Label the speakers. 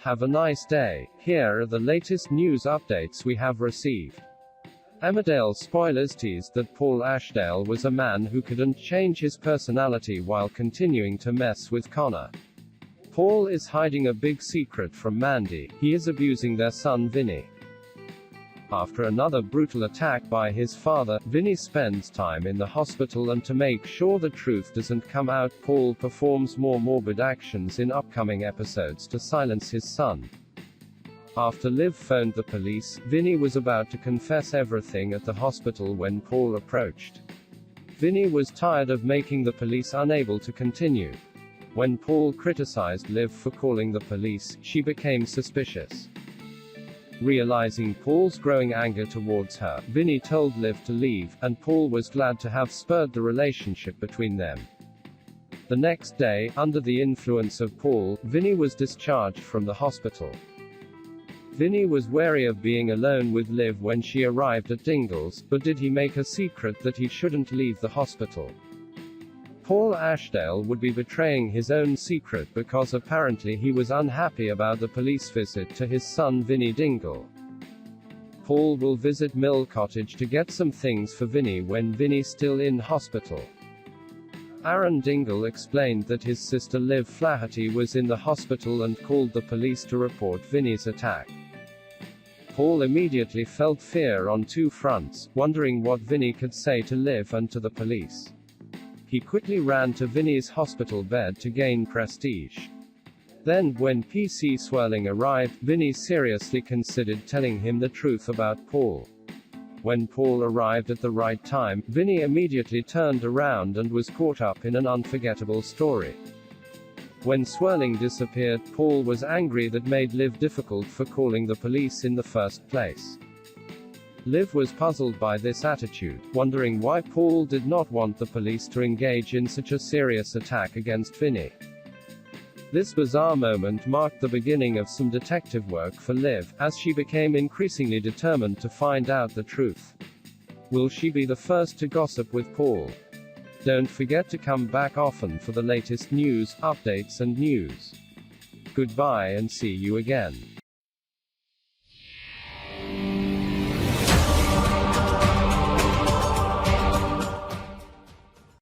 Speaker 1: Have a nice day. Here are the latest news updates we have received. Emmerdale spoilers teased that Paul Ashdale was a man who couldn't change his personality while continuing to mess with Connor. Paul is hiding a big secret from Mandy. He is abusing their son Vinny. After another brutal attack by his father, Vinny spends time in the hospital, and to make sure the truth doesn't come out, Paul performs more morbid actions in upcoming episodes to silence his son. After Liv phoned the police, Vinny was about to confess everything at the hospital when Paul approached. Vinny was tired of making the police unable to continue. When Paul criticized Liv for calling the police, she became suspicious. Realizing Paul's growing anger towards her, Vinny told Liv to leave, and Paul was glad to have spurred the relationship between them. The next day, under the influence of Paul, Vinny was discharged from the hospital. Vinny was wary of being alone with Liv when she arrived at Dingle's, but did he make a secret that he shouldn't leave the hospital? Paul Ashdale would be betraying his own secret because apparently he was unhappy about the police visit to his son Vinny Dingle. Paul will visit Mill Cottage to get some things for Vinny when Vinny's still in hospital. Aaron Dingle explained that his sister Liv Flaherty was in the hospital and called the police to report Vinny's attack. Paul immediately felt fear on two fronts, wondering what Vinny could say to Liv and to the police. He quickly ran to Vinny's hospital bed to gain prestige. Then, when PC Swirling arrived, Vinny seriously considered telling him the truth about Paul. When Paul arrived at the right time, Vinny immediately turned around and was caught up in an unforgettable story. When Swirling disappeared, Paul was angry that made Liv difficult for calling the police in the first place. Liv was puzzled by this attitude, wondering why Paul did not want the police to engage in such a serious attack against Vinny. This bizarre moment marked the beginning of some detective work for Liv, as she became increasingly determined to find out the truth. Will she be the first to gossip with Paul? Don't forget to come back often for the latest news, updates and news. Goodbye and see you again.